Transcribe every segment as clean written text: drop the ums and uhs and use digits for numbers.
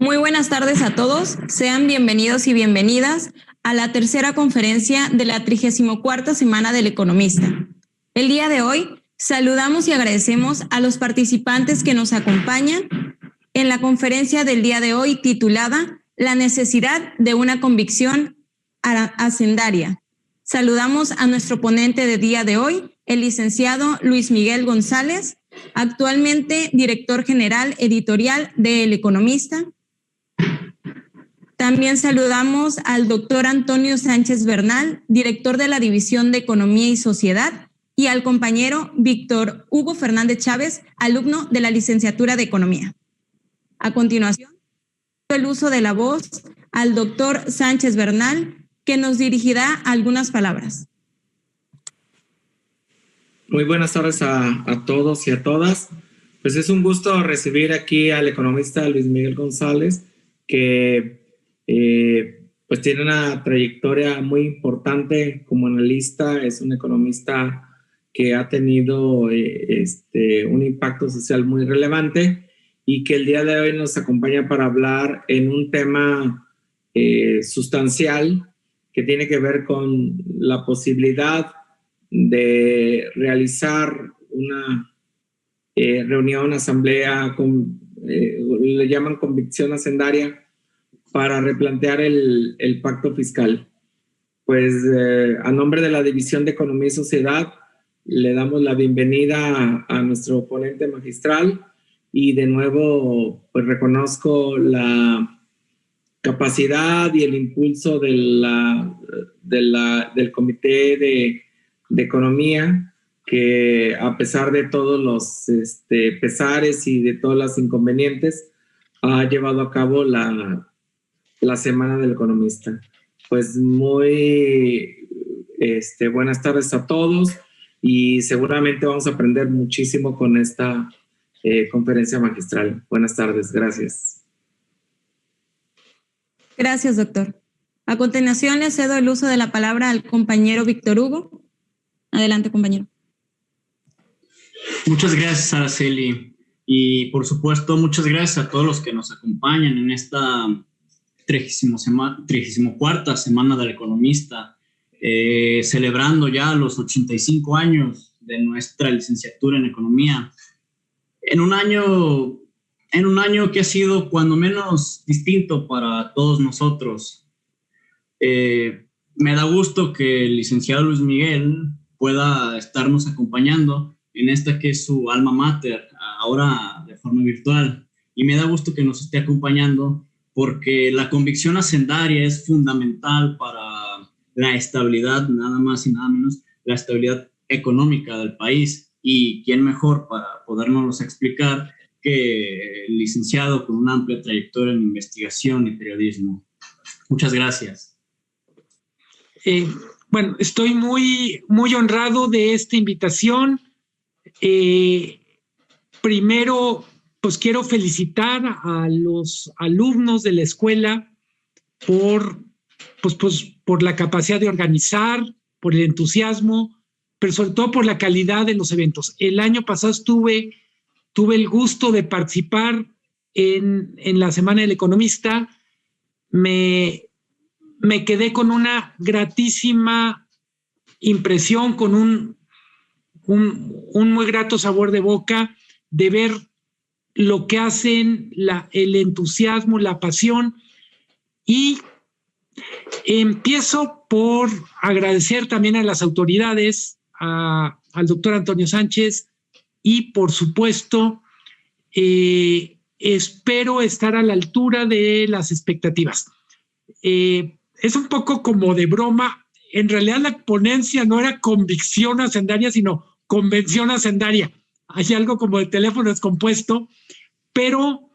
Muy buenas tardes a todos. Sean bienvenidos y bienvenidas a la tercera conferencia de la 34ª Semana del Economista. El día de hoy saludamos y agradecemos a los participantes que nos acompañan en la conferencia del día de hoy titulada La necesidad de una convicción hacendaria. Saludamos a nuestro ponente de día de hoy, el licenciado Luis Miguel González, actualmente director general editorial de El Economista. También saludamos al doctor Antonio Sánchez Bernal, director de la División de Economía y Sociedad, y al compañero Víctor Hugo Fernández Chávez, alumno de la licenciatura de Economía. A continuación, el uso de la voz al doctor Sánchez Bernal, que nos dirigirá algunas palabras. Muy buenas tardes a todos y a todas. Pues es un gusto recibir aquí al economista Luis Miguel González, que pues tiene una trayectoria muy importante como analista. Es un economista que ha tenido un impacto social muy relevante y que el día de hoy nos acompaña para hablar en un tema sustancial que tiene que ver con la posibilidad de realizar una reunión, asamblea, le llaman convicción hacendaria, para replantear el pacto fiscal. Pues a nombre de la División de Economía y Sociedad le damos la bienvenida a nuestro ponente magistral y de nuevo pues reconozco la capacidad y el impulso del Comité de Economía, que a pesar de todos los pesares y de todos los inconvenientes ha llevado a cabo la Semana del Economista. Pues muy buenas tardes a todos y seguramente vamos a aprender muchísimo con esta conferencia magistral. Buenas tardes, gracias. Gracias, doctor. A continuación le cedo el uso de la palabra al compañero Víctor Hugo. Adelante, compañero. Muchas gracias, Araceli. Y por supuesto, muchas gracias a todos los que nos acompañan en esta 34ª Semana del Economista, celebrando ya los 85 años de nuestra licenciatura en Economía. En un año que ha sido cuando menos distinto para todos nosotros. Me da gusto que el licenciado Luis Miguel pueda estarnos acompañando en esta que es su alma mater, ahora de forma virtual. Y me da gusto que nos esté acompañando porque la convicción hacendaria es fundamental para la estabilidad, nada más y nada menos, la estabilidad económica del país. Y quién mejor para podernos explicar que el licenciado con una amplia trayectoria en investigación y periodismo. Muchas gracias. Bueno, estoy muy honrado de esta invitación. Primero, pues quiero felicitar a los alumnos de la escuela por la capacidad de organizar, por el entusiasmo, pero sobre todo por la calidad de los eventos. El año pasado tuve el gusto de participar en la Semana del Economista. Me quedé con una gratísima impresión, con un muy grato sabor de boca de ver lo que hacen, el entusiasmo, la pasión. Y empiezo por agradecer también a las autoridades, al doctor Antonio Sánchez, y por supuesto espero estar a la altura de las expectativas. Es un poco como de broma. En realidad la ponencia no era convicción hacendaria, sino convención hacendaria. Hay algo como de teléfono descompuesto, pero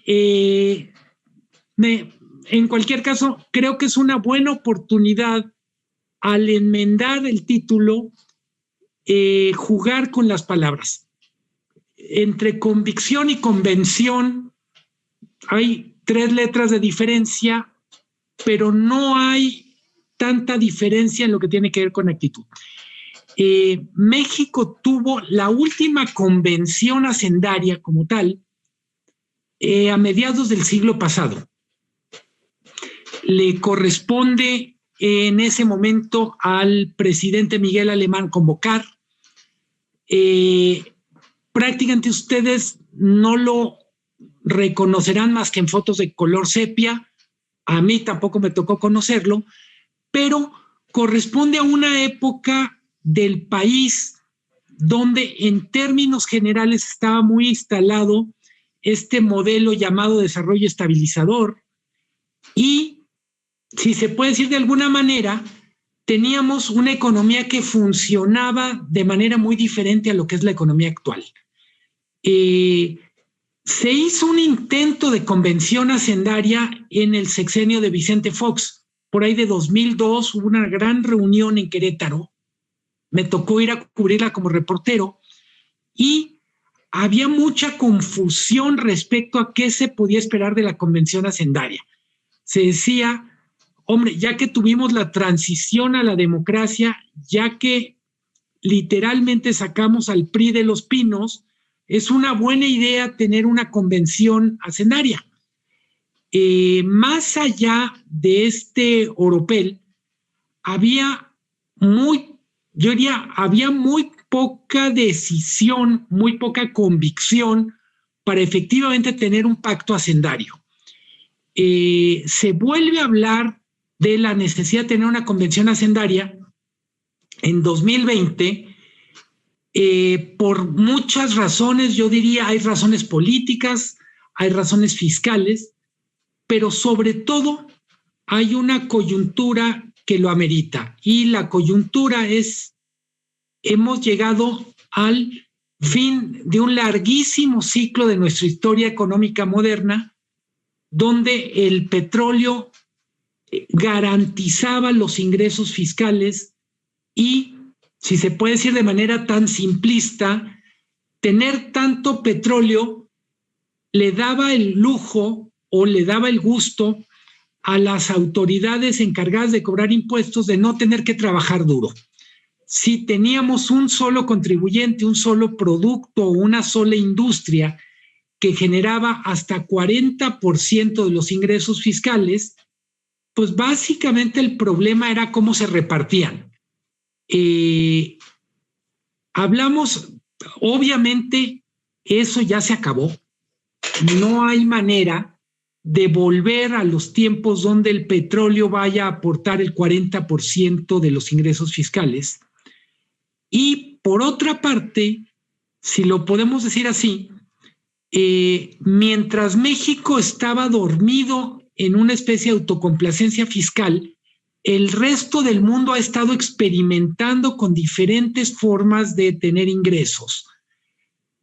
en cualquier caso creo que es una buena oportunidad al enmendar el título, jugar con las palabras. Entre convicción y convención hay 3 letras de diferencia, pero no hay tanta diferencia en lo que tiene que ver con actitud. México tuvo la última convención hacendaria como tal, a mediados del siglo pasado. Le corresponde en ese momento al presidente Miguel Alemán convocar. Prácticamente ustedes no lo reconocerán más que en fotos de color sepia. A mí tampoco me tocó conocerlo, pero corresponde a una época del país donde en términos generales estaba muy instalado este modelo llamado desarrollo estabilizador y, si se puede decir de alguna manera, teníamos una economía que funcionaba de manera muy diferente a lo que es la economía actual. Se hizo un intento de convención hacendaria en el sexenio de Vicente Fox. Por ahí de 2002 hubo una gran reunión en Querétaro. Me tocó ir a cubrirla como reportero y había mucha confusión respecto a qué se podía esperar de la convención hacendaria. Se decía, hombre, ya que tuvimos la transición a la democracia, ya que literalmente sacamos al PRI de los pinos, es una buena idea tener una convención hacendaria. Más allá de este oropel, había muy poca decisión, muy poca convicción para efectivamente tener un pacto hacendario. Se vuelve a hablar de la necesidad de tener una convención hacendaria en 2020 por muchas razones. Yo diría, hay razones políticas, hay razones fiscales, pero sobre todo hay una coyuntura que lo amerita, y la coyuntura es: hemos llegado al fin de un larguísimo ciclo de nuestra historia económica moderna, donde el petróleo garantizaba los ingresos fiscales y, si se puede decir de manera tan simplista, tener tanto petróleo le daba el lujo o le daba el gusto a las autoridades encargadas de cobrar impuestos de no tener que trabajar duro. Si teníamos un solo contribuyente, un solo producto o una sola industria que generaba hasta 40% de los ingresos fiscales, pues básicamente el problema era cómo se repartían. Hablamos, obviamente, eso ya se acabó. No hay manera de volver a los tiempos donde el petróleo vaya a aportar el 40% de los ingresos fiscales. Y por otra parte, si lo podemos decir así, mientras México estaba dormido en una especie de autocomplacencia fiscal, el resto del mundo ha estado experimentando con diferentes formas de tener ingresos.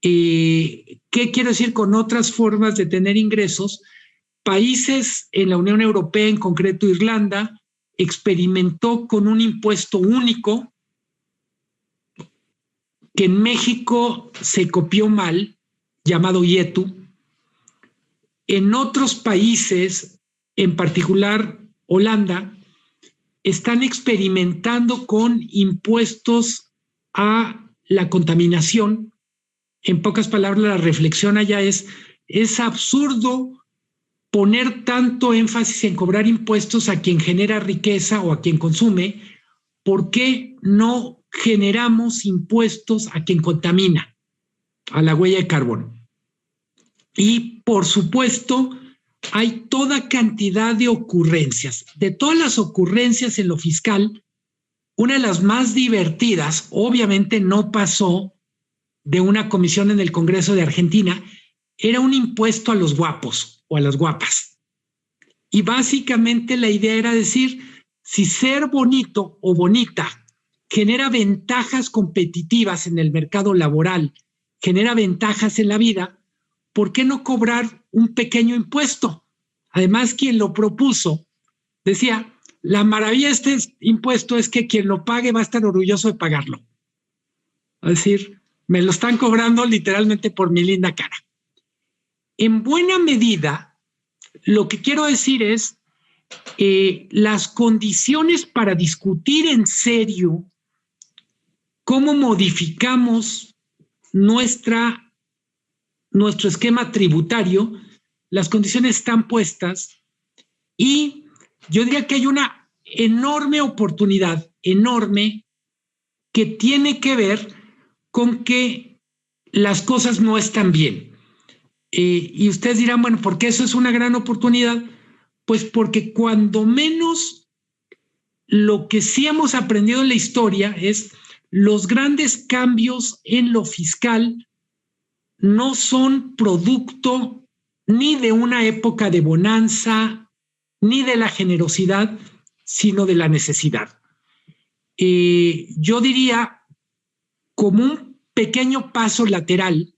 ¿Qué quiero decir con otras formas de tener ingresos? Países en la Unión Europea, en concreto Irlanda, experimentó con un impuesto único que en México se copió mal, llamado IETU. En otros países, en particular Holanda, están experimentando con impuestos a la contaminación. En pocas palabras, la reflexión allá es absurdo poner tanto énfasis en cobrar impuestos a quien genera riqueza o a quien consume. ¿Por qué no generamos impuestos a quien contamina, a la huella de carbono? Y, por supuesto, hay toda cantidad de ocurrencias. De todas las ocurrencias en lo fiscal, una de las más divertidas, obviamente no pasó de una comisión en el Congreso de Argentina, era un impuesto a los guapos o a las guapas. Y básicamente la idea era decir, si ser bonito o bonita genera ventajas competitivas en el mercado laboral, genera ventajas en la vida, ¿por qué no cobrar un pequeño impuesto? Además, quien lo propuso decía, la maravilla de este impuesto es que quien lo pague va a estar orgulloso de pagarlo. Es decir, me lo están cobrando literalmente por mi linda cara. En buena medida, lo que quiero decir es las condiciones para discutir en serio cómo modificamos nuestro esquema tributario las condiciones están puestas y yo diría que hay una enorme oportunidad, enorme, que tiene que ver con que las cosas no están bien. Y ustedes dirán, bueno, ¿por qué eso es una gran oportunidad? Pues porque cuando menos lo que sí hemos aprendido en la historia es los grandes cambios en lo fiscal no son producto ni de una época de bonanza, ni de la generosidad, sino de la necesidad. Yo diría, como un pequeño paso lateral,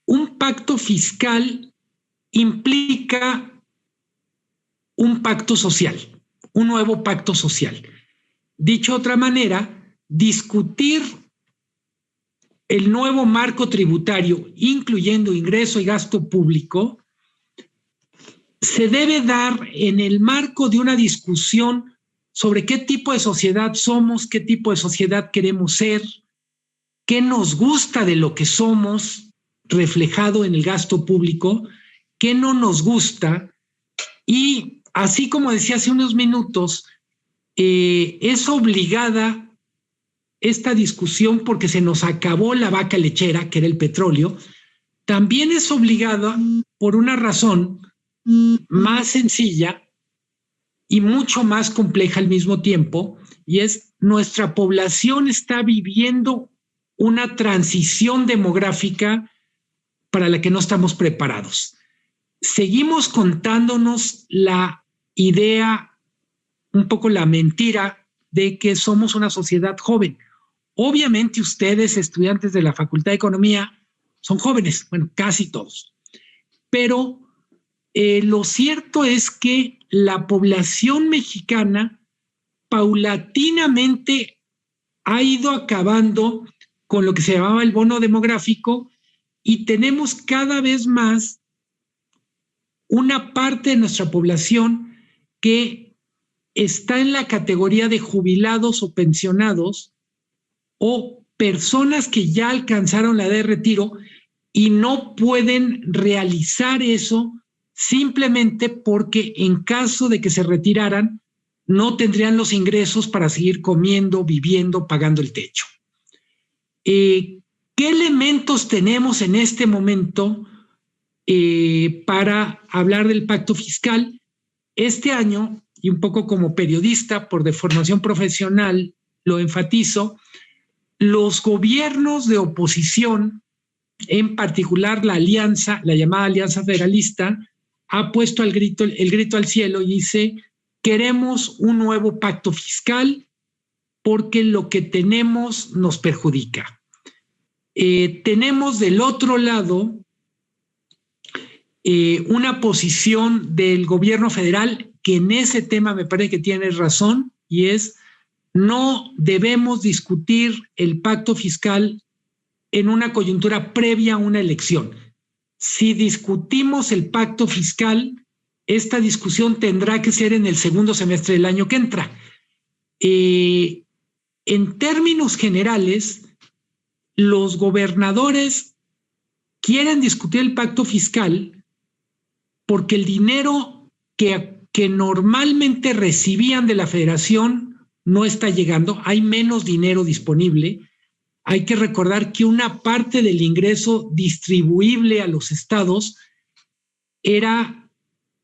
un pacto fiscal implica un pacto social, un nuevo pacto social. Dicho de otra manera, discutir el nuevo marco tributario, incluyendo ingreso y gasto público, se debe dar en el marco de una discusión sobre qué tipo de sociedad somos, qué tipo de sociedad queremos ser, qué nos gusta de lo que somos, reflejado en el gasto público, qué no nos gusta. Y así como decía hace unos minutos, es obligada esta discusión porque se nos acabó la vaca lechera, que era el petróleo. También es obligada por una razón más sencilla y mucho más compleja al mismo tiempo, y es nuestra población está viviendo una transición demográfica para la que no estamos preparados. Seguimos contándonos la idea, un poco la mentira, de que somos una sociedad joven. Obviamente ustedes, estudiantes de la Facultad de Economía, son jóvenes, bueno, casi todos. Pero lo cierto es que la población mexicana paulatinamente ha ido acabando con lo que se llamaba el bono demográfico y tenemos cada vez más una parte de nuestra población que está en la categoría de jubilados o pensionados o personas que ya alcanzaron la edad de retiro y no pueden realizar eso simplemente porque en caso de que se retiraran no tendrían los ingresos para seguir comiendo, viviendo, pagando el techo. ¿Qué elementos tenemos en este momento para hablar del pacto fiscal? Este año, y un poco como periodista por deformación profesional, lo enfatizo, los gobiernos de oposición, en particular la alianza, la llamada Alianza Federalista, ha puesto el grito al cielo y dice: queremos un nuevo pacto fiscal porque lo que tenemos nos perjudica. Tenemos del otro lado una posición del gobierno federal que en ese tema me parece que tiene razón, y es: no debemos discutir el pacto fiscal en una coyuntura previa a una elección. Si discutimos el pacto fiscal, esta discusión tendrá que ser en el segundo semestre del año que entra. En términos generales, los gobernadores quieren discutir el pacto fiscal porque el dinero que normalmente recibían de la federación no está llegando, hay menos dinero disponible. Hay que recordar que una parte del ingreso distribuible a los estados era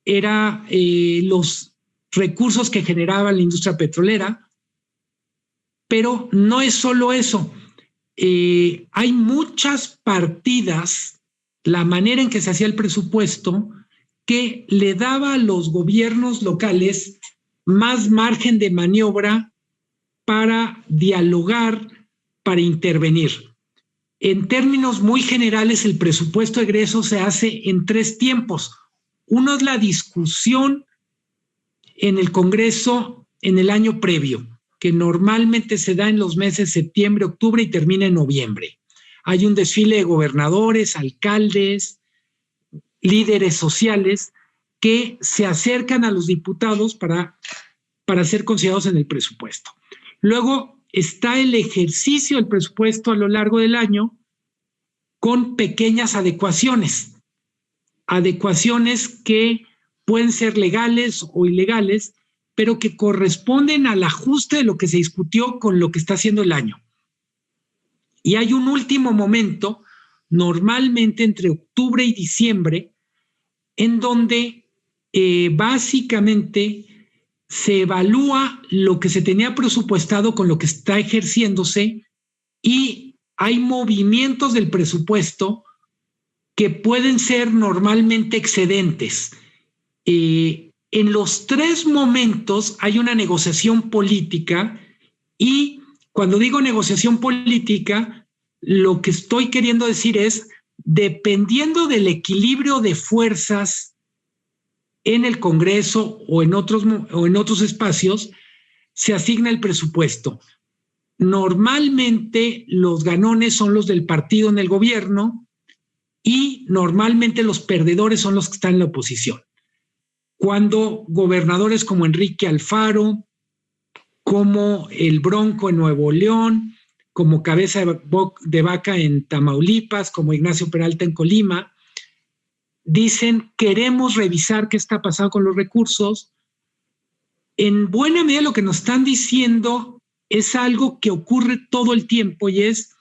los recursos que generaba la industria petrolera, pero no es solo eso. Hay muchas partidas, la manera en que se hacía el presupuesto, que le daba a los gobiernos locales más margen de maniobra para dialogar, para intervenir. En términos muy generales, el presupuesto de egresos se hace en 3 tiempos. Uno es la discusión en el Congreso en el año previo, que normalmente se da en los meses septiembre, octubre y termina en noviembre. Hay un desfile de gobernadores, alcaldes, líderes sociales que se acercan a los diputados para ser considerados en el presupuesto. Luego está el ejercicio del presupuesto a lo largo del año con pequeñas adecuaciones. adecuaciones que pueden ser legales o ilegales, pero que corresponden al ajuste de lo que se discutió con lo que está haciendo el año. Y hay un último momento, normalmente entre octubre y diciembre, en donde básicamente se evalúa lo que se tenía presupuestado con lo que está ejerciéndose y hay movimientos del presupuesto que pueden ser normalmente excedentes. En los tres momentos hay una negociación política y cuando digo negociación política, lo que estoy queriendo decir es, dependiendo del equilibrio de fuerzas en el Congreso o en otros espacios, se asigna el presupuesto. Normalmente los ganones son los del partido en el gobierno y normalmente los perdedores son los que están en la oposición. Cuando gobernadores como Enrique Alfaro, como el Bronco en Nuevo León, como Cabeza de Vaca en Tamaulipas, como Ignacio Peralta en Colima, dicen queremos revisar qué está pasando con los recursos. En buena medida lo que nos están diciendo es algo que ocurre todo el tiempo y es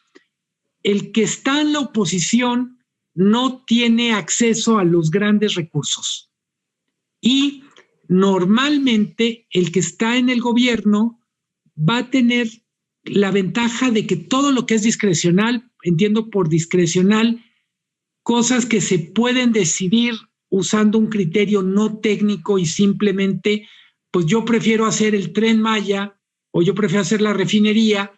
el que está en la oposición no tiene acceso a los grandes recursos. Y normalmente el que está en el gobierno va a tener la ventaja de que todo lo que es discrecional, entiendo por discrecional, cosas que se pueden decidir usando un criterio no técnico y simplemente, pues yo prefiero hacer el Tren Maya o yo prefiero hacer la refinería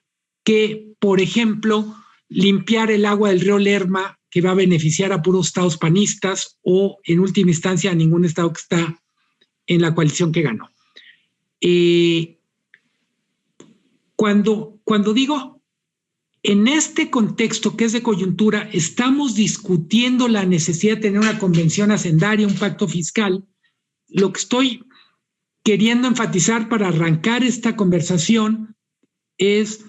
que, por ejemplo, limpiar el agua del río Lerma, que va a beneficiar a puros estados panistas o, en última instancia, a ningún estado que está en la coalición que ganó. Cuando digo, en este contexto que es de coyuntura, estamos discutiendo la necesidad de tener una convención hacendaria, un pacto fiscal, lo que estoy queriendo enfatizar para arrancar esta conversación es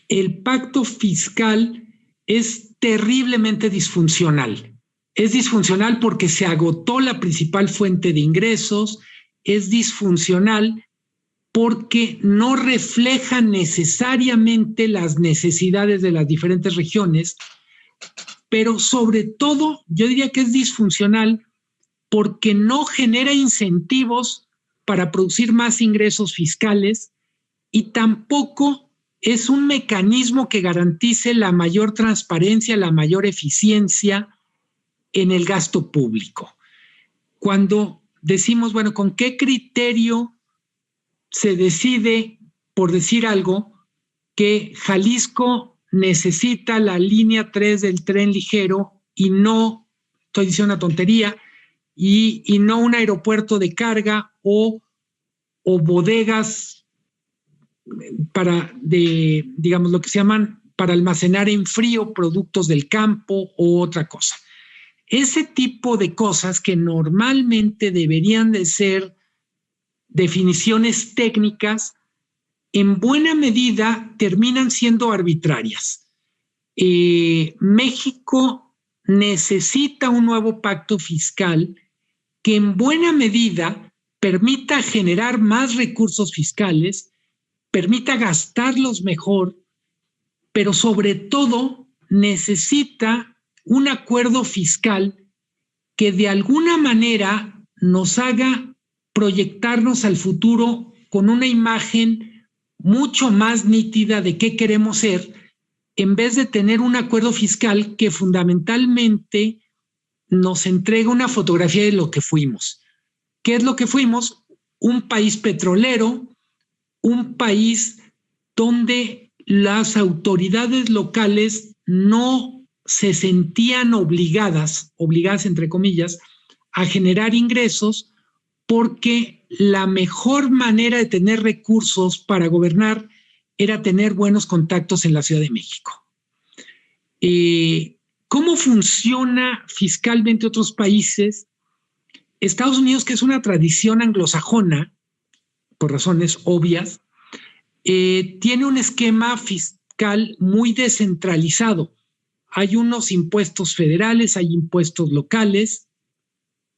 el pacto fiscal es terriblemente disfuncional. Es disfuncional porque se agotó la principal fuente de ingresos, es disfuncional porque no refleja necesariamente las necesidades de las diferentes regiones, pero sobre todo yo diría que es disfuncional porque no genera incentivos para producir más ingresos fiscales y tampoco es un mecanismo que garantice la mayor transparencia, la mayor eficiencia en el gasto público. Cuando decimos, bueno, ¿con qué criterio se decide, por decir algo, que Jalisco necesita la línea 3 del tren ligero y no, estoy diciendo una tontería, y no un aeropuerto de carga o bodegas digamos, lo que se llaman para almacenar en frío productos del campo o otra cosa? Ese tipo de cosas que normalmente deberían de ser definiciones técnicas, en buena medida terminan siendo arbitrarias. México necesita un nuevo pacto fiscal que en buena medida permita generar más recursos fiscales, permita gastarlos mejor, pero sobre todo necesita un acuerdo fiscal que de alguna manera nos haga proyectarnos al futuro con una imagen mucho más nítida de qué queremos ser, en vez de tener un acuerdo fiscal que fundamentalmente nos entrega una fotografía de lo que fuimos. ¿Qué es lo que fuimos? Un país petrolero, un país donde las autoridades locales no se sentían obligadas entre comillas, a generar ingresos porque la mejor manera de tener recursos para gobernar era tener buenos contactos en la Ciudad de México. ¿Cómo funciona fiscalmente otros países? Estados Unidos, que es una tradición anglosajona, por razones obvias, tiene un esquema fiscal muy descentralizado. hay unos impuestos federales, hay impuestos locales,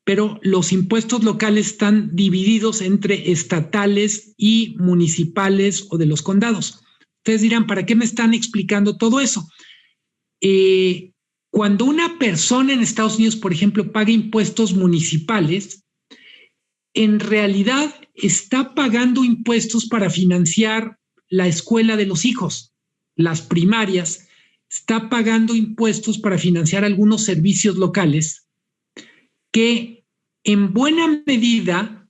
pero los impuestos locales están divididos entre estatales y municipales o de los condados. Ustedes dirán, ¿para qué me están explicando todo eso? Cuando una persona en Estados Unidos, por ejemplo, paga impuestos municipales, en realidad está pagando impuestos para financiar la escuela de los hijos, las primarias, está pagando impuestos para financiar algunos servicios locales que en buena medida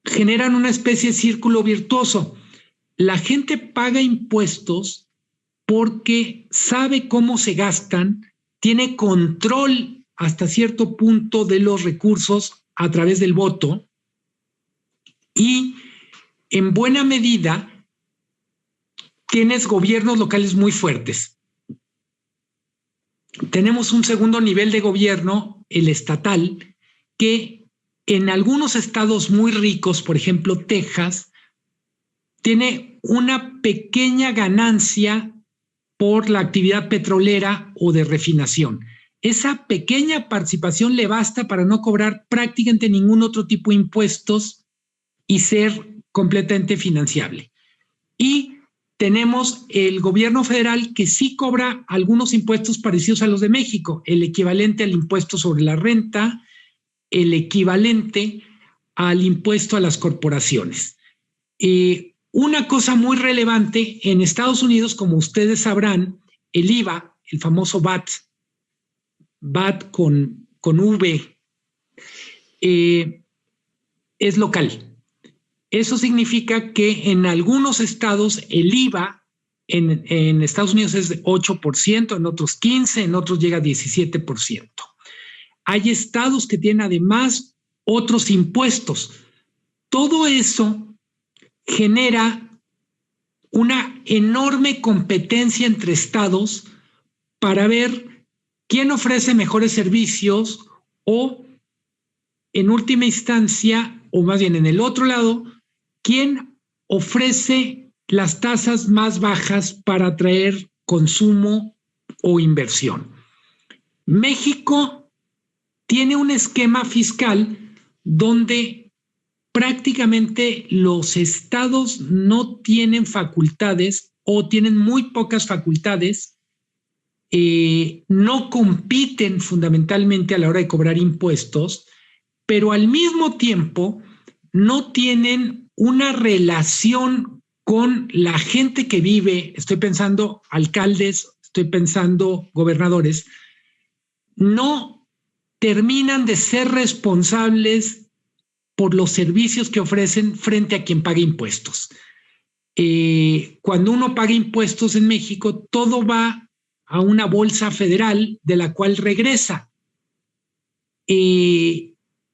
generan una especie de círculo virtuoso. La gente paga impuestos porque sabe cómo se gastan, tiene control hasta cierto punto de los recursos a través del voto y en buena medida tienes gobiernos locales muy fuertes. Tenemos un segundo nivel de gobierno, el estatal, que en algunos estados muy ricos, por ejemplo Texas, tiene una pequeña ganancia por la actividad petrolera o de refinación. Esa pequeña participación le basta para no cobrar prácticamente ningún otro tipo de impuestos y ser completamente financiable. Y tenemos el gobierno federal que sí cobra algunos impuestos parecidos a los de México, el equivalente al impuesto sobre la renta, el equivalente al impuesto a las corporaciones. Una cosa muy relevante en Estados Unidos, como ustedes sabrán, el IVA, el famoso VAT con V, es local. Eso significa que en algunos estados el IVA en Estados Unidos es de 8%, en otros 15%, en otros llega a 17%. Hay estados que tienen además otros impuestos. Todo eso genera una enorme competencia entre estados para ver quién ofrece mejores servicios o, en última instancia, o más bien en el otro lado, quién ofrece las tasas más bajas para atraer consumo o inversión. México tiene un esquema fiscal donde prácticamente los estados no tienen facultades o tienen muy pocas facultades, no compiten fundamentalmente a la hora de cobrar impuestos, pero al mismo tiempo no tienen una relación con la gente que vive, estoy pensando alcaldes, estoy pensando gobernadores, no terminan de ser responsables por los servicios que ofrecen frente a quien paga impuestos. Cuando uno paga impuestos en México, todo va a una bolsa federal de la cual regresa.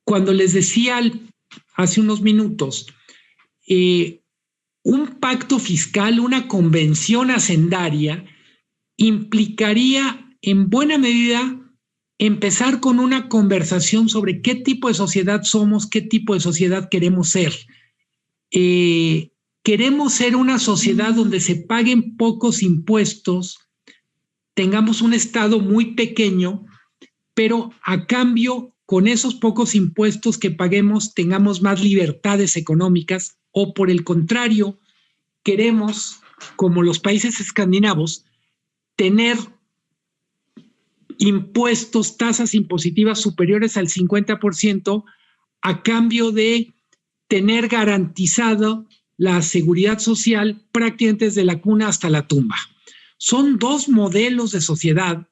Cuando les decía hace unos minutos, un pacto fiscal, una convención hacendaria, implicaría en buena medida empezar con una conversación sobre qué tipo de sociedad somos, qué tipo de sociedad queremos ser. Queremos ser una sociedad donde se paguen pocos impuestos, tengamos un estado muy pequeño, pero a cambio, con esos pocos impuestos que paguemos, tengamos más libertades económicas, o por el contrario, queremos, como los países escandinavos, tener impuestos, tasas impositivas superiores al 50% a cambio de tener garantizado la seguridad social prácticamente desde la cuna hasta la tumba. Son dos modelos de sociedad.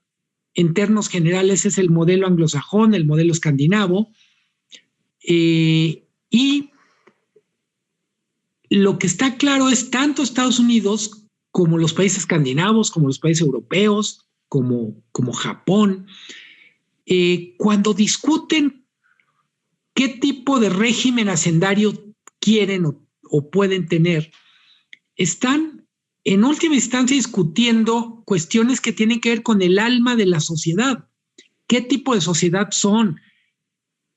En términos generales es el modelo anglosajón, el modelo escandinavo, y lo que está claro es tanto Estados Unidos como los países escandinavos, como los países europeos, como Japón, cuando discuten qué tipo de régimen hacendario quieren o pueden tener, están en última instancia discutiendo cuestiones que tienen que ver con el alma de la sociedad. ¿Qué tipo de sociedad son?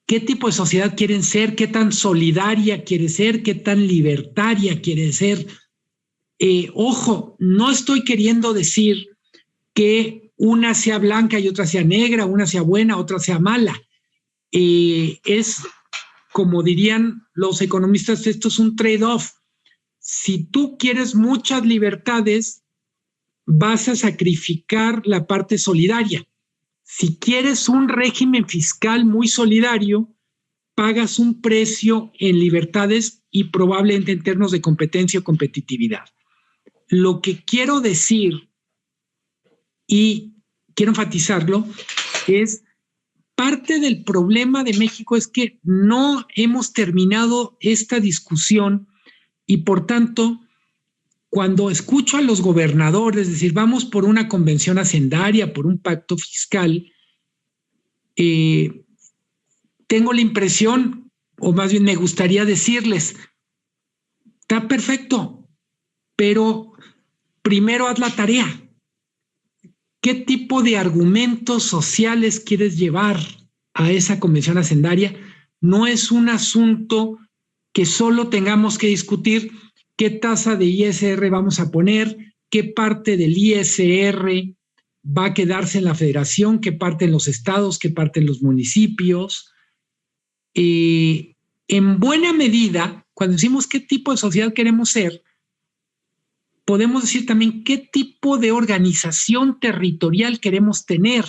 ¿Qué tipo de sociedad quieren ser? ¿Qué tan solidaria quiere ser? ¿Qué tan libertaria quiere ser? Ojo, no estoy queriendo decir que una sea blanca y otra sea negra, una sea buena, otra sea mala. Es, como dirían los economistas, esto es un trade-off. Si tú quieres muchas libertades, vas a sacrificar la parte solidaria. Si quieres un régimen fiscal muy solidario, pagas un precio en libertades y probablemente en términos de competencia o competitividad. Lo que quiero decir, y quiero enfatizarlo, es parte del problema de México es que no hemos terminado esta discusión y por tanto, cuando escucho a los gobernadores decir vamos por una convención hacendaria, por un pacto fiscal, tengo la impresión, o más bien me gustaría decirles, está perfecto, pero primero haz la tarea. ¿Qué tipo de argumentos sociales quieres llevar a esa convención hacendaria? No es un asunto que solo tengamos que discutir qué tasa de ISR vamos a poner, qué parte del ISR va a quedarse en la federación, qué parte en los estados, qué parte en los municipios. En buena medida, cuando decimos qué tipo de sociedad queremos ser, podemos decir también qué tipo de organización territorial queremos tener.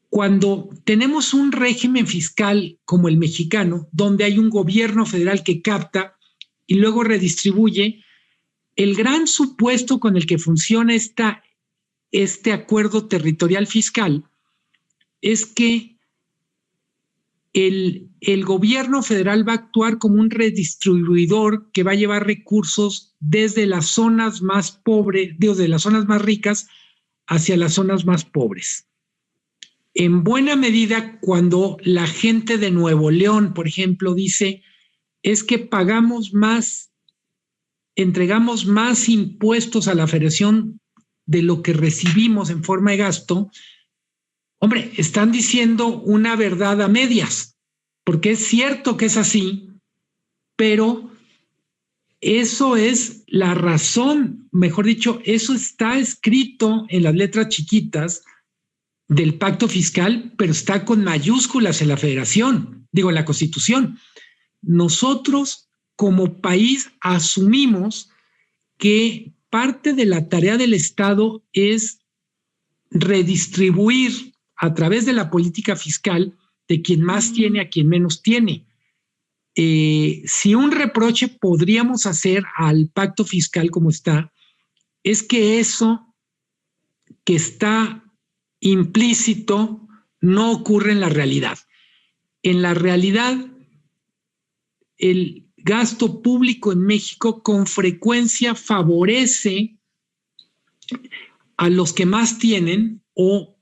Cuando tenemos un régimen fiscal como el mexicano, donde hay un gobierno federal que capta y luego redistribuye, el gran supuesto con el que funciona este acuerdo territorial fiscal es que el gobierno federal va a actuar como un redistribuidor que va a llevar recursos desde las zonas más pobres, de las zonas más ricas hacia las zonas más pobres. En buena medida, cuando la gente de Nuevo León, por ejemplo, dice es que pagamos más, entregamos más impuestos a la federación de lo que recibimos en forma de gasto, hombre, están diciendo una verdad a medias, porque es cierto que es así, pero eso es la razón, mejor dicho, eso está escrito en las letras chiquitas del pacto fiscal, pero está con mayúsculas en la federación, digo, en la Constitución. Nosotros como país asumimos que parte de la tarea del Estado es redistribuir a través de la política fiscal de quien más tiene a quien menos tiene. Si un reproche podríamos hacer al pacto fiscal como está, es que eso que está implícito no ocurre en la realidad. En la realidad, el gasto público en México con frecuencia favorece a los que más tienen o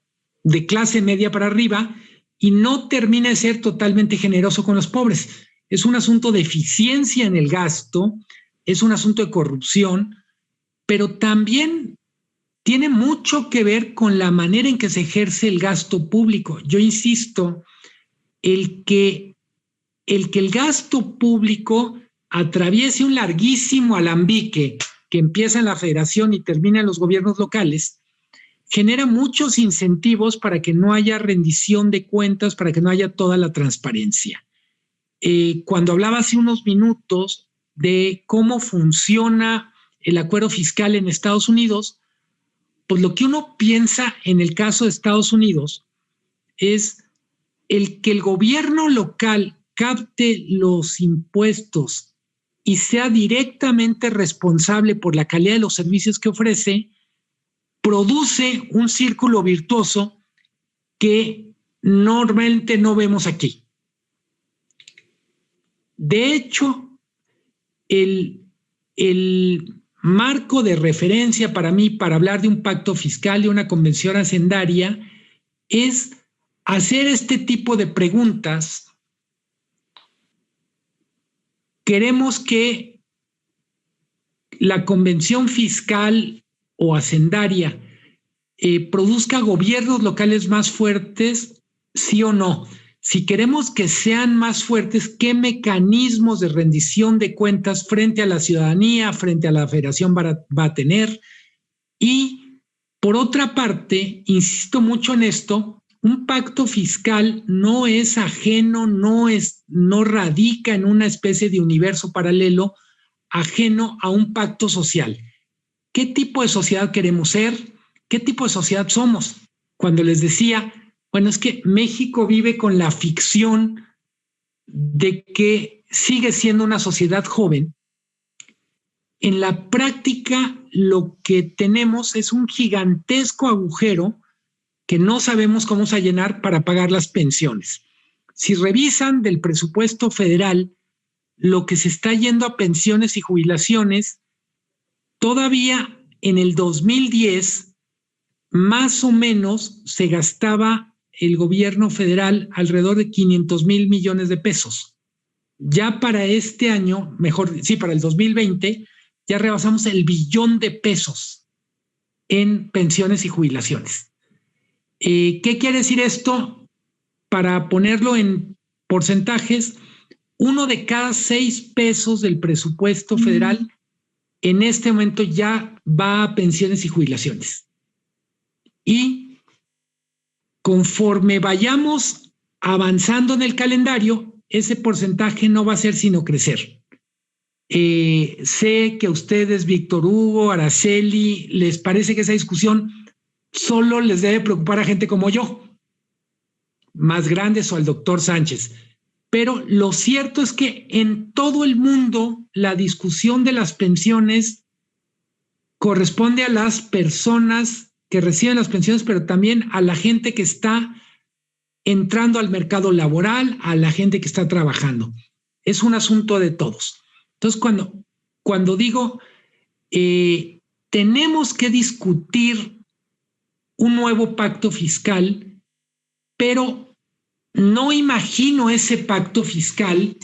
de clase media para arriba y no termina de ser totalmente generoso con los pobres. Es un asunto de eficiencia en el gasto, es un asunto de corrupción, pero también tiene mucho que ver con la manera en que se ejerce el gasto público. Yo insisto, el que el gasto público atraviese un larguísimo alambique que empieza en la federación y termina en los gobiernos locales, genera muchos incentivos para que no haya rendición de cuentas, para que no haya toda la transparencia. Cuando hablaba hace unos minutos de cómo funciona el acuerdo fiscal en Estados Unidos, pues lo que uno piensa en el caso de Estados Unidos es el que el gobierno local capte los impuestos y sea directamente responsable por la calidad de los servicios que ofrece, produce un círculo virtuoso que normalmente no vemos aquí. De hecho, el marco de referencia para mí para hablar de un pacto fiscal, de una convención hacendaria, es hacer este tipo de preguntas. Queremos que la convención fiscal o hacendaria produzca gobiernos locales más fuertes, sí o no. Si queremos que sean más fuertes, ¿qué mecanismos de rendición de cuentas frente a la ciudadanía, frente a la federación va a tener? Y Por otra parte, insisto mucho en esto, un pacto fiscal no es ajeno, no radica en una especie de universo paralelo ajeno a un pacto social. ¿Qué tipo de sociedad queremos ser? ¿Qué tipo de sociedad somos? Cuando les decía, bueno, es que México vive con la ficción de que sigue siendo una sociedad joven. En la práctica, lo que tenemos es un gigantesco agujero que no sabemos cómo se va a llenar para pagar las pensiones. Si revisan del presupuesto federal, lo que se está yendo a pensiones y jubilaciones, todavía en el 2010, más o menos se gastaba el gobierno federal alrededor de 500,000 millones de pesos. Ya para este año, para el 2020, ya rebasamos el billón de pesos en pensiones y jubilaciones. ¿Qué quiere decir esto? Para ponerlo en porcentajes, 1 de cada 6 pesos del presupuesto federal en este momento ya va a pensiones y jubilaciones. Y conforme vayamos avanzando en el calendario, ese porcentaje no va a ser sino crecer. Sé que a ustedes, Víctor Hugo, Araceli, les parece que esa discusión solo les debe preocupar a gente como yo, más grandes, o al doctor Sánchez. Pero lo cierto es que en todo el mundo la discusión de las pensiones corresponde a las personas que reciben las pensiones, pero también a la gente que está entrando al mercado laboral, a la gente que está trabajando. Es un asunto de todos. Entonces, cuando digo tenemos que discutir un nuevo pacto fiscal, pero no imagino ese pacto fiscal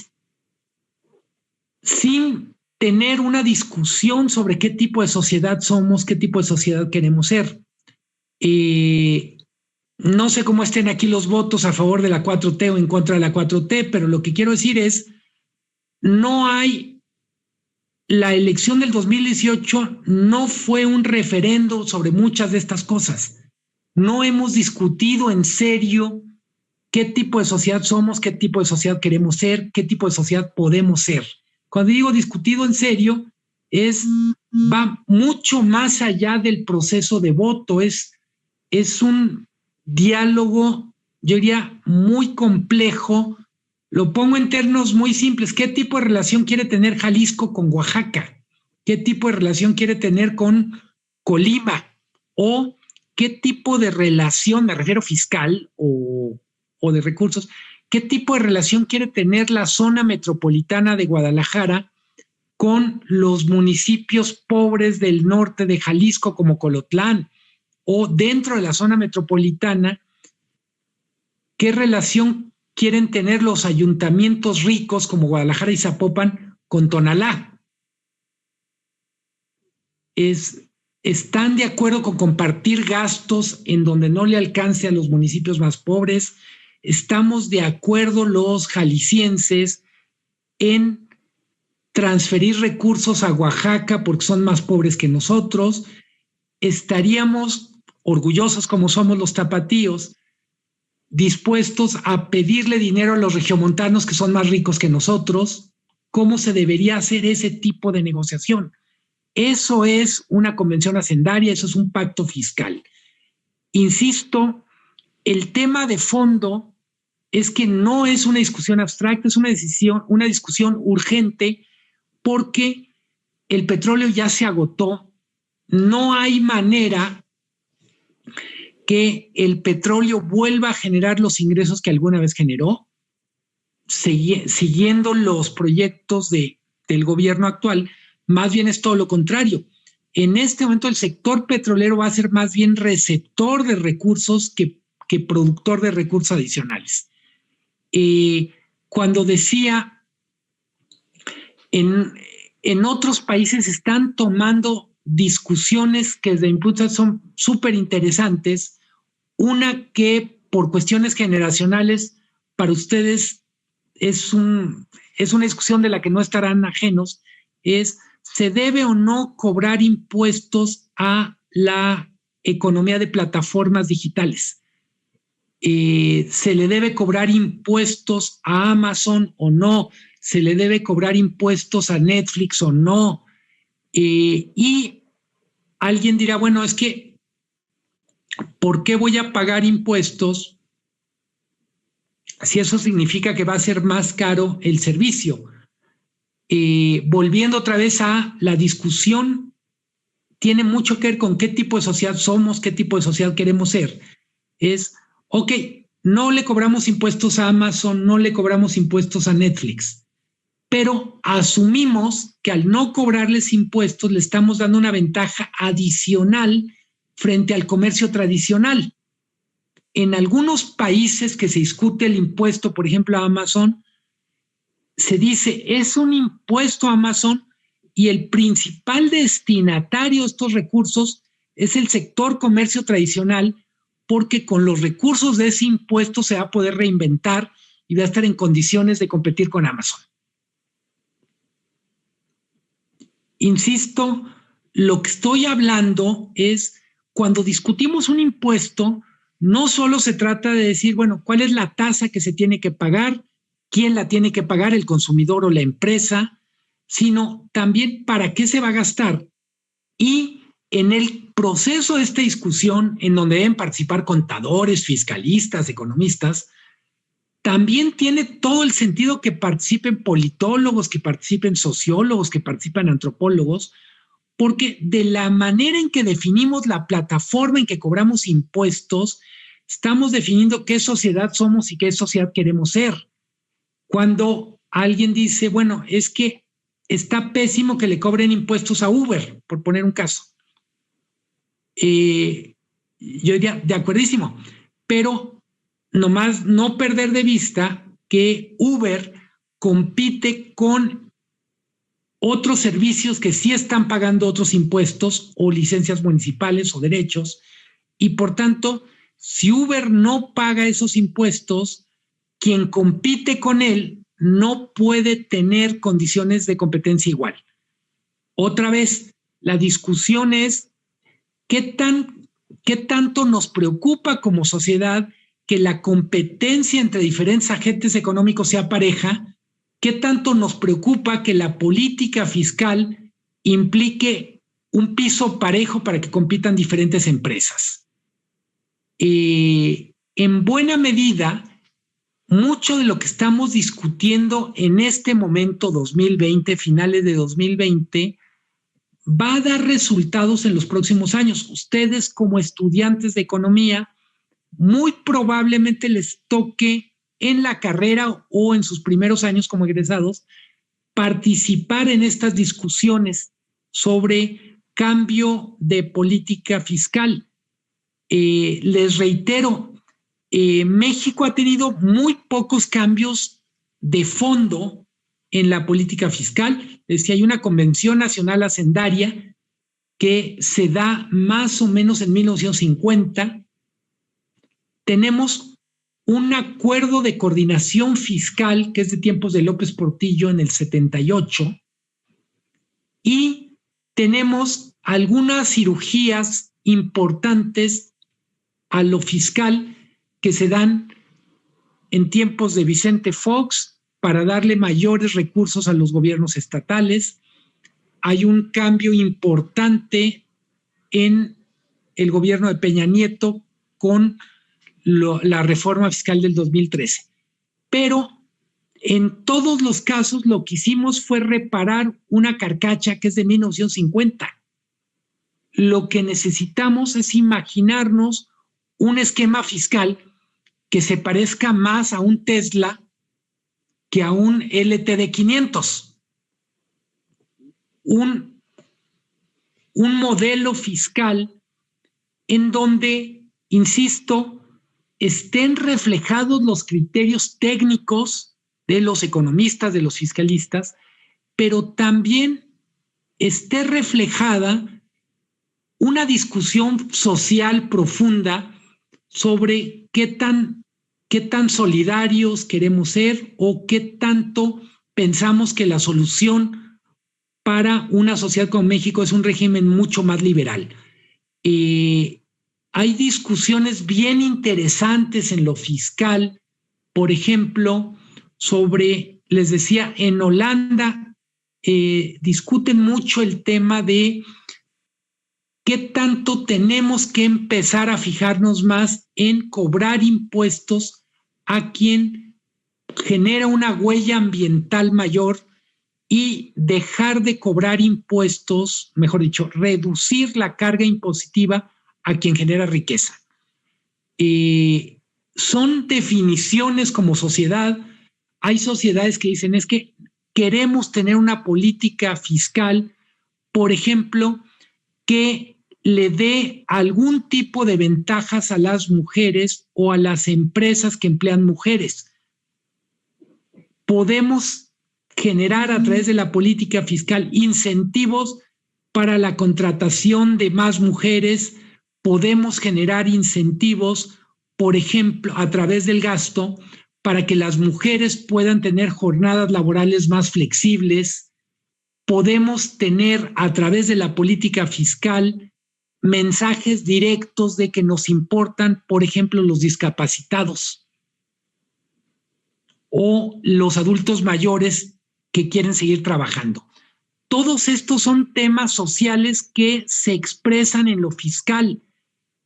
sin tener una discusión sobre qué tipo de sociedad somos, qué tipo de sociedad queremos ser. No sé cómo estén aquí los votos a favor de la 4T o en contra de la 4T, pero lo que quiero decir es, la elección del 2018 no fue un referendo sobre muchas de estas cosas. No hemos discutido en serio qué tipo de sociedad somos, qué tipo de sociedad queremos ser, qué tipo de sociedad podemos ser. Cuando digo discutido en serio, va mucho más allá del proceso de voto. Es un diálogo, yo diría, muy complejo. Lo pongo en términos muy simples. ¿Qué tipo de relación quiere tener Jalisco con Oaxaca? ¿Qué tipo de relación quiere tener con Colima? ¿O qué tipo de relación, me refiero fiscal o de recursos, qué tipo de relación quiere tener la zona metropolitana de Guadalajara con los municipios pobres del norte de Jalisco como Colotlán? O dentro de la zona metropolitana, ¿qué relación quieren tener los ayuntamientos ricos como Guadalajara y Zapopan con Tonalá? ¿Están de acuerdo con compartir gastos en donde no le alcance a los municipios más pobres? ¿Estamos de acuerdo los jaliscienses en transferir recursos a Oaxaca porque son más pobres que nosotros? ¿Estaríamos orgullosos, como somos los tapatíos, dispuestos a pedirle dinero a los regiomontanos que son más ricos que nosotros? ¿Cómo se debería hacer ese tipo de negociación? Eso es una convención hacendaria, eso es un pacto fiscal. Insisto, el tema de fondo es que no es una discusión abstracta, es una discusión urgente, porque el petróleo ya se agotó. No hay manera que el petróleo vuelva a generar los ingresos que alguna vez generó, siguiendo los proyectos del gobierno actual. Más bien es todo lo contrario. En este momento el sector petrolero va a ser más bien receptor de recursos que productor de recursos adicionales. Cuando decía, en otros países están tomando discusiones que desde mi punto de vista son súper interesantes. Una que por cuestiones generacionales para ustedes es una discusión de la que no estarán ajenos, es: ¿se debe o no cobrar impuestos a la economía de plataformas digitales. ¿Se le debe cobrar impuestos a Amazon o no? ¿Se le debe cobrar impuestos a Netflix o no? Y alguien dirá, bueno, es que ¿por qué voy a pagar impuestos si eso significa que va a ser más caro el servicio? Volviendo otra vez a la discusión, tiene mucho que ver con qué tipo de sociedad somos, qué tipo de sociedad queremos ser. Es, ok, no le cobramos impuestos a Amazon, no le cobramos impuestos a Netflix, pero asumimos que al no cobrarles impuestos le estamos dando una ventaja adicional frente al comercio tradicional. En algunos países que se discute el impuesto, por ejemplo a Amazon, se dice es un impuesto a Amazon y el principal destinatario de estos recursos es el sector comercio tradicional, porque con los recursos de ese impuesto se va a poder reinventar y va a estar en condiciones de competir con Amazon. Insisto, lo que estoy hablando es cuando discutimos un impuesto, no solo se trata de decir, bueno, ¿cuál es la tasa que se tiene que pagar? ¿Quién la tiene que pagar, el consumidor o la empresa? Sino también para qué se va a gastar. Y en el proceso de esta discusión, en donde deben participar contadores, fiscalistas, economistas, también tiene todo el sentido que participen politólogos, que participen sociólogos, que participen antropólogos, porque de la manera en que definimos la plataforma en que cobramos impuestos, estamos definiendo qué sociedad somos y qué sociedad queremos ser. Cuando alguien dice, bueno, es que está pésimo que le cobren impuestos a Uber, por poner un caso. Yo diría, de acuerdísimo, pero nomás no perder de vista que Uber compite con otros servicios que sí están pagando otros impuestos o licencias municipales o derechos, y por tanto, si Uber no paga esos impuestos, quien compite con él no puede tener condiciones de competencia igual. Otra vez, la discusión es ¿qué tanto nos preocupa como sociedad que la competencia entre diferentes agentes económicos sea pareja? ¿Qué tanto nos preocupa que la política fiscal implique un piso parejo para que compitan diferentes empresas? En buena medida, mucho de lo que estamos discutiendo en este momento 2020, finales de 2020, va a dar resultados en los próximos años. Ustedes como estudiantes de economía, muy probablemente les toque en la carrera o en sus primeros años como egresados participar en estas discusiones sobre cambio de política fiscal. Les reitero, México ha tenido muy pocos cambios de fondo en la política fiscal. Decía, hay una convención nacional hacendaria que se da más o menos en 1950. Tenemos un acuerdo de coordinación fiscal que es de tiempos de López Portillo en el 78 y tenemos algunas cirugías importantes a lo fiscal que se dan en tiempos de Vicente Fox para darle mayores recursos a los gobiernos estatales. Hay un cambio importante en el gobierno de Peña Nieto con la reforma fiscal del 2013. Pero en todos los casos lo que hicimos fue reparar una carcacha que es de 1950. Lo que necesitamos es imaginarnos un esquema fiscal que se parezca más a un Tesla que a un LTD 500. Un modelo fiscal en donde, insisto, estén reflejados los criterios técnicos de los economistas, de los fiscalistas, pero también esté reflejada una discusión social profunda sobre qué tan solidarios queremos ser o qué tanto pensamos que la solución para una sociedad como México es un régimen mucho más liberal. hay discusiones bien interesantes en lo fiscal, por ejemplo, sobre, les decía, en Holanda discuten mucho el tema de qué tanto tenemos que empezar a fijarnos más en cobrar impuestos a quien genera una huella ambiental mayor y dejar de cobrar impuestos, mejor dicho, reducir la carga impositiva a quien genera riqueza. Son definiciones como sociedad. Hay sociedades que dicen es que queremos tener una política fiscal, por ejemplo, que le dé algún tipo de ventajas a las mujeres o a las empresas que emplean mujeres. Podemos generar a través de la política fiscal incentivos para la contratación de más mujeres. Podemos generar incentivos, por ejemplo, a través del gasto, para que las mujeres puedan tener jornadas laborales más flexibles. Podemos tener a través de la política fiscal mensajes directos de que nos importan, por ejemplo, los discapacitados o los adultos mayores que quieren seguir trabajando. Todos estos son temas sociales que se expresan en lo fiscal.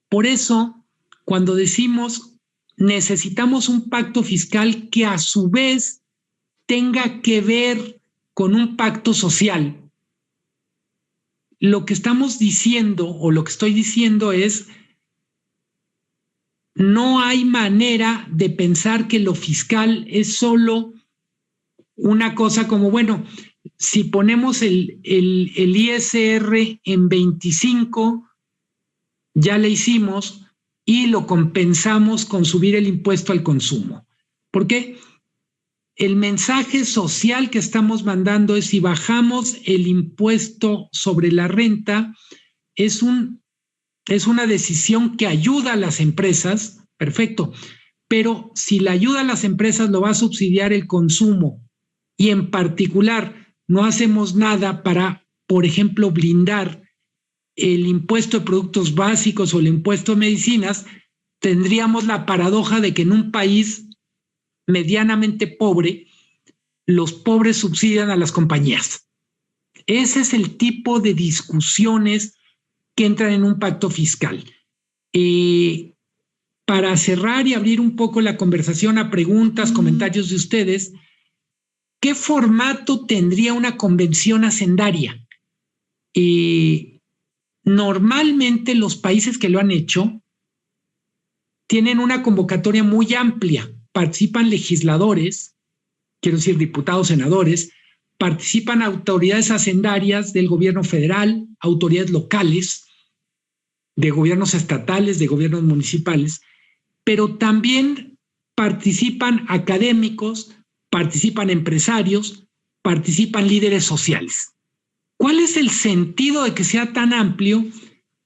Por eso, cuando decimos necesitamos un pacto fiscal que a su vez tenga que ver con un pacto social, lo que estamos diciendo o lo que estoy diciendo es no hay manera de pensar que lo fiscal es solo una cosa como, bueno, si ponemos el ISR en 25, ya le hicimos y lo compensamos con subir el impuesto al consumo. ¿Por qué? El mensaje social que estamos mandando es si bajamos el impuesto sobre la renta, es una decisión que ayuda a las empresas, perfecto, pero si la ayuda a las empresas lo va a subsidiar el consumo y en particular no hacemos nada para, por ejemplo, blindar el impuesto de productos básicos o el impuesto de medicinas, tendríamos la paradoja de que en un país medianamente pobre, los pobres subsidian a las compañías. Ese es el tipo de discusiones que entran en un pacto fiscal. Para cerrar y abrir un poco la conversación a preguntas, comentarios de ustedes, ¿qué formato tendría una convención hacendaria? Normalmente los países que lo han hecho tienen una convocatoria muy amplia. Participan legisladores, quiero decir diputados, senadores, participan autoridades hacendarias del gobierno federal, autoridades locales, de gobiernos estatales, de gobiernos municipales, pero también participan académicos, participan empresarios, participan líderes sociales. ¿Cuál es el sentido de que sea tan amplio?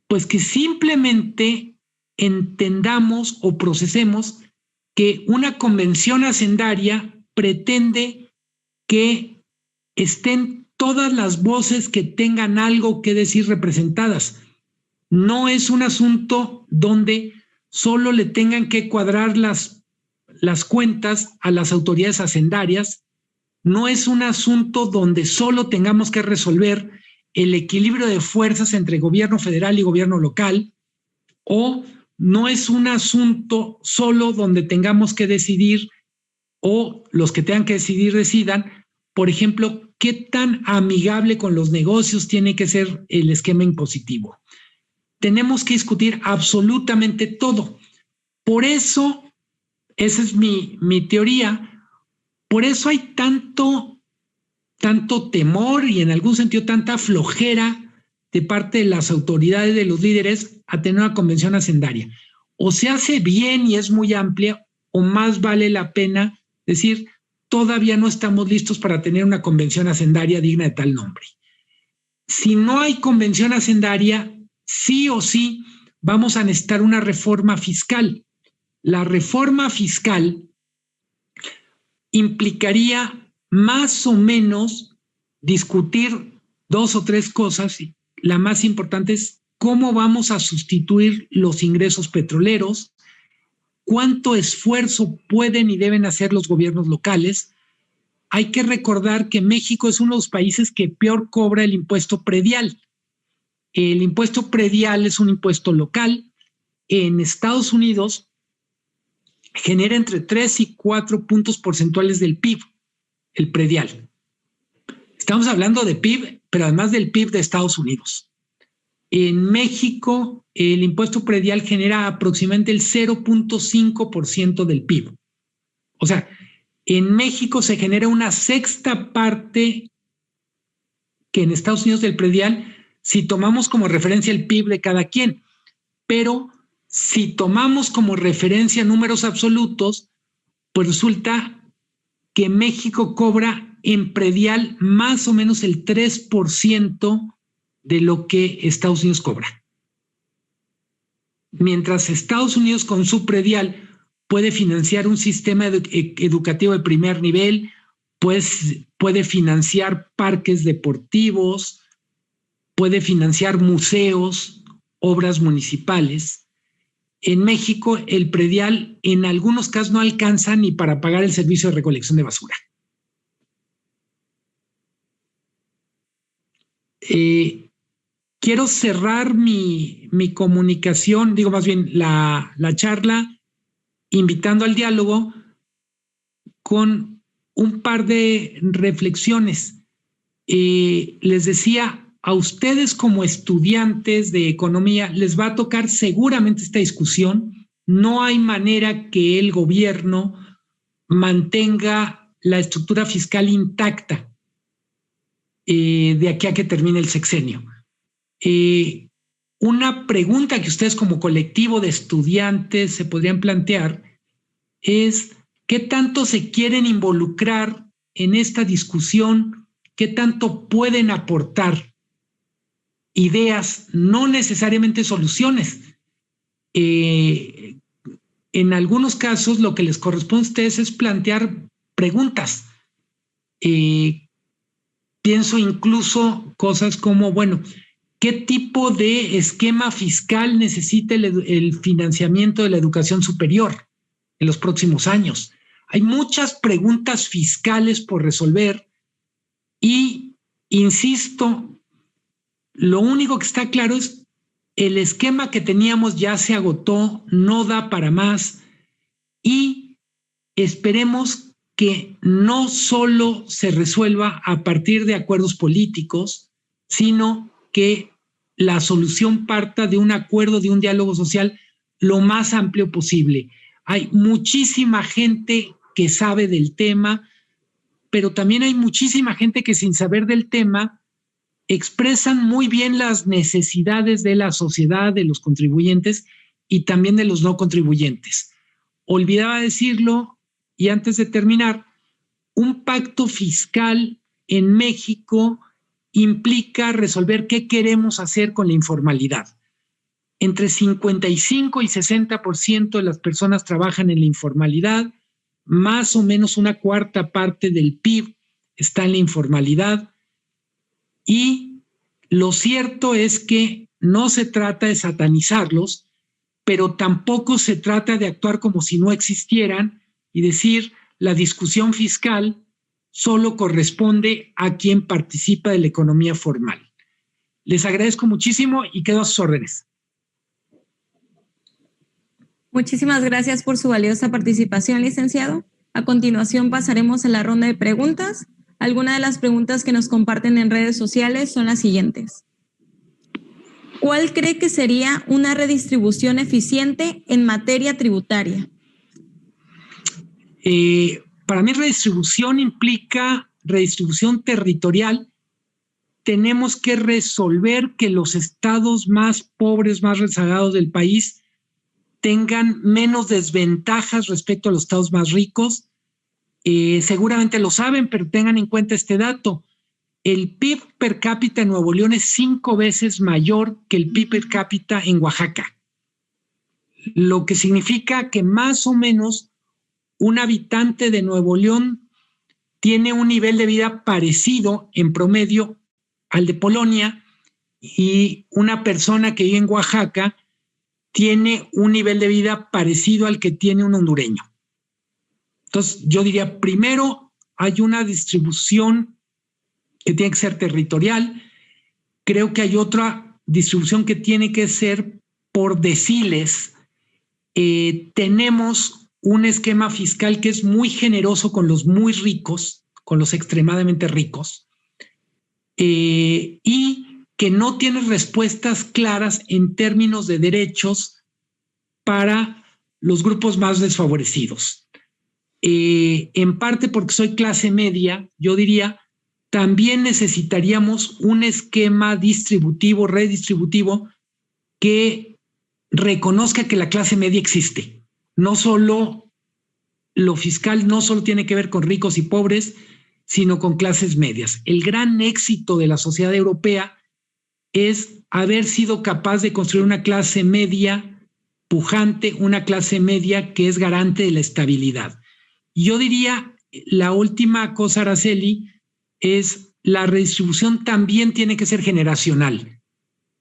Pues que simplemente entendamos o procesemos que una convención hacendaria pretende que estén todas las voces que tengan algo que decir representadas. No es un asunto donde solo le tengan que cuadrar las cuentas a las autoridades hacendarias. No es un asunto donde solo tengamos que resolver el equilibrio de fuerzas entre gobierno federal y gobierno local, o no es un asunto solo donde tengamos que decidir, o los que tengan que decidir decidan, por ejemplo, qué tan amigable con los negocios tiene que ser el esquema impositivo. Tenemos que discutir absolutamente todo. Por eso, esa es mi teoría, por eso hay tanto temor y en algún sentido tanta flojera de parte de las autoridades, de los líderes, a tener una convención hacendaria. O se hace bien y es muy amplia, o más vale la pena decir, todavía no estamos listos para tener una convención hacendaria digna de tal nombre. Si no hay convención hacendaria, sí o sí vamos a necesitar una reforma fiscal. La reforma fiscal implicaría más o menos discutir dos o tres cosas. La más importante es cómo vamos a sustituir los ingresos petroleros, cuánto esfuerzo pueden y deben hacer los gobiernos locales. Hay que recordar que México es uno de los países que peor cobra el impuesto predial. El impuesto predial es un impuesto local. En Estados Unidos genera entre 3 y 4 puntos porcentuales del PIB, el predial. Estamos hablando de PIB, pero además del PIB de Estados Unidos. En México, el impuesto predial genera aproximadamente el 0.5% del PIB. O sea, en México se genera una sexta parte que en Estados Unidos del predial, si tomamos como referencia el PIB de cada quien. Pero si tomamos como referencia números absolutos, pues resulta que México cobra en predial más o menos el 3% de lo que Estados Unidos cobra. Mientras Estados Unidos con su predial puede financiar un sistema educativo de primer nivel, pues puede financiar parques deportivos, puede financiar museos, obras municipales. En México, el predial en algunos casos no alcanza ni para pagar el servicio de recolección de basura. Quiero cerrar mi comunicación, digo más bien la charla, invitando al diálogo con un par de reflexiones. Les decía, a ustedes como estudiantes de economía les va a tocar seguramente esta discusión. No hay manera que el gobierno mantenga la estructura fiscal intacta de aquí a que termine el sexenio. Una pregunta que ustedes como colectivo de estudiantes se podrían plantear es ¿qué tanto se quieren involucrar en esta discusión? ¿Qué tanto pueden aportar ideas, no necesariamente soluciones? En algunos casos lo que les corresponde a ustedes es plantear preguntas. Pienso incluso cosas como, bueno, ¿qué tipo de esquema fiscal necesita el financiamiento de la educación superior en los próximos años? Hay muchas preguntas fiscales por resolver y, insisto, lo único que está claro es el esquema que teníamos ya se agotó, no da para más y esperemos que no solo se resuelva a partir de acuerdos políticos, sino que la solución parta de un acuerdo, de un diálogo social lo más amplio posible. Hay muchísima gente que sabe del tema, pero también hay muchísima gente que sin saber del tema expresan muy bien las necesidades de la sociedad, de los contribuyentes y también de los no contribuyentes. Olvidaba decirlo y antes de terminar, un pacto fiscal en México implica resolver qué queremos hacer con la informalidad. Entre 55 y 60% de las personas trabajan en la informalidad, más o menos una cuarta parte del PIB está en la informalidad y lo cierto es que no se trata de satanizarlos, pero tampoco se trata de actuar como si no existieran y decir la discusión fiscal solo corresponde a quien participa de la economía formal. Les agradezco muchísimo y quedo a sus órdenes. Muchísimas gracias por su valiosa participación, licenciado. A continuación pasaremos a la ronda de preguntas. Algunas de las preguntas que nos comparten en redes sociales son las siguientes. ¿Cuál cree que sería una redistribución eficiente en materia tributaria? Para mí redistribución implica redistribución territorial. Tenemos que resolver que los estados más pobres, más rezagados del país tengan menos desventajas respecto a los estados más ricos. Seguramente lo saben, pero tengan en cuenta este dato. El PIB per cápita en Nuevo León es 5 veces mayor que el PIB per cápita en Oaxaca, lo que significa que más o menos un habitante de Nuevo León tiene un nivel de vida parecido en promedio al de Polonia y una persona que vive en Oaxaca tiene un nivel de vida parecido al que tiene un hondureño. Entonces, yo diría, primero, hay una distribución que tiene que ser territorial. Creo que hay otra distribución que tiene que ser por deciles. Tenemos un esquema fiscal que es muy generoso con los muy ricos, con los extremadamente ricos, y que no tiene respuestas claras en términos de derechos para los grupos más desfavorecidos. En parte porque soy clase media, yo diría, también necesitaríamos un esquema distributivo, redistributivo, que reconozca que la clase media existe. No solo lo fiscal, no solo tiene que ver con ricos y pobres, sino con clases medias. El gran éxito de la sociedad europea es haber sido capaz de construir una clase media pujante, una clase media que es garante de la estabilidad. Yo diría, la última cosa, Araceli, es la redistribución también tiene que ser generacional.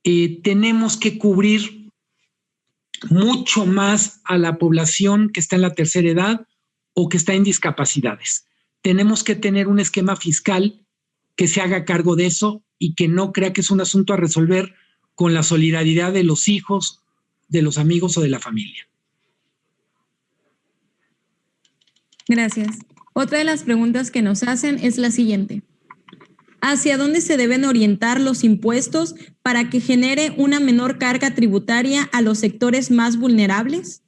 Tenemos que cubrir mucho más a la población que está en la tercera edad o que está en discapacidades. Tenemos que tener un esquema fiscal que se haga cargo de eso y que no crea que es un asunto a resolver con la solidaridad de los hijos, de los amigos o de la familia. Gracias. Otra de las preguntas que nos hacen es la siguiente. ¿Hacia dónde se deben orientar los impuestos para que genere una menor carga tributaria a los sectores más vulnerables?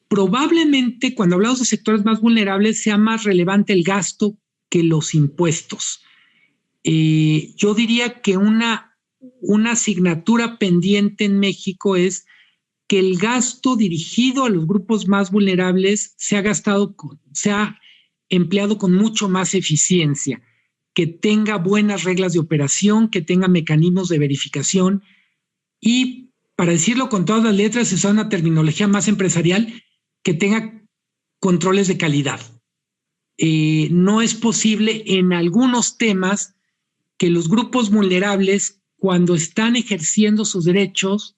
Probablemente cuando hablamos de sectores más vulnerables sea más relevante el gasto que los impuestos. Yo diría que una asignatura pendiente en México es que el gasto dirigido a los grupos más vulnerables se ha empleado con mucho más eficiencia, que tenga buenas reglas de operación, que tenga mecanismos de verificación y, para decirlo con todas las letras, usar una terminología más empresarial, que tenga controles de calidad. No es posible en algunos temas que los grupos vulnerables, cuando están ejerciendo sus derechos,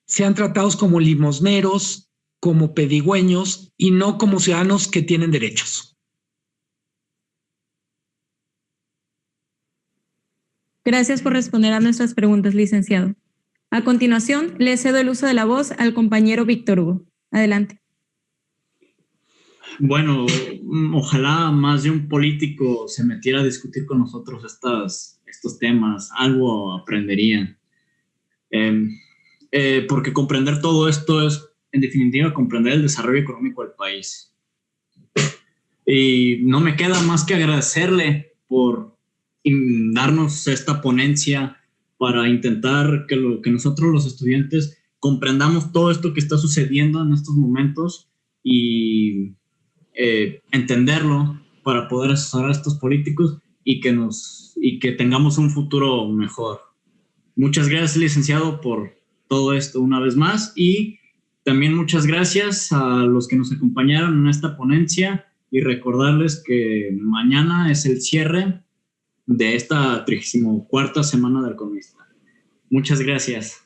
sean tratados como limosneros, como pedigüeños y no como ciudadanos que tienen derechos. Gracias por responder a nuestras preguntas, licenciado. A continuación, le cedo el uso de la voz al compañero Víctor Hugo. Adelante. Bueno, ojalá más de un político se metiera a discutir con nosotros estos temas, algo aprenderían. Porque comprender todo esto es, en definitiva, comprender el desarrollo económico del país. Y no me queda más que agradecerle por darnos esta ponencia para intentar que nosotros los estudiantes comprendamos todo esto que está sucediendo en estos momentos y entenderlo para poder asesorar a estos políticos y que tengamos un futuro mejor. Muchas gracias, licenciado, por todo esto una vez más, y también muchas gracias a los que nos acompañaron en esta ponencia, y recordarles que mañana es el cierre de esta 34ª semana del economista. Muchas gracias.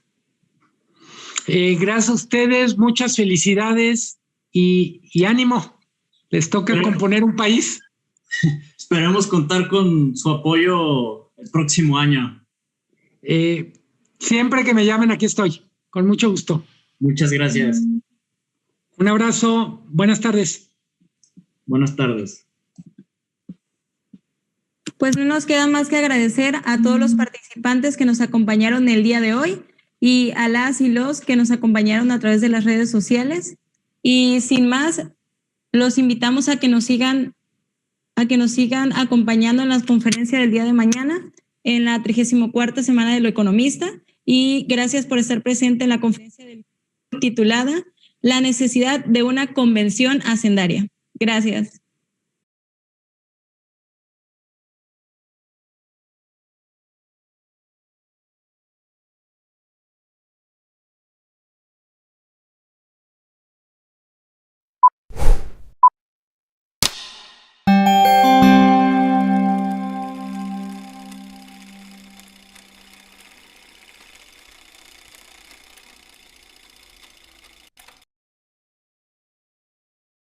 Gracias a ustedes, muchas felicidades y ánimo. Les toca componer un país. Esperemos contar con su apoyo el próximo año. Siempre que me llamen, aquí estoy. Con mucho gusto. Muchas gracias. Un abrazo. Buenas tardes. Buenas tardes. Pues no nos queda más que agradecer a todos los participantes que nos acompañaron el día de hoy y a las y los que nos acompañaron a través de las redes sociales. Y sin más, los invitamos a que nos sigan acompañando en la conferencia del día de mañana, en la 34ª semana de Lo Economista. Y gracias por estar presente en la conferencia titulada La necesidad de una convención hacendaria. Gracias.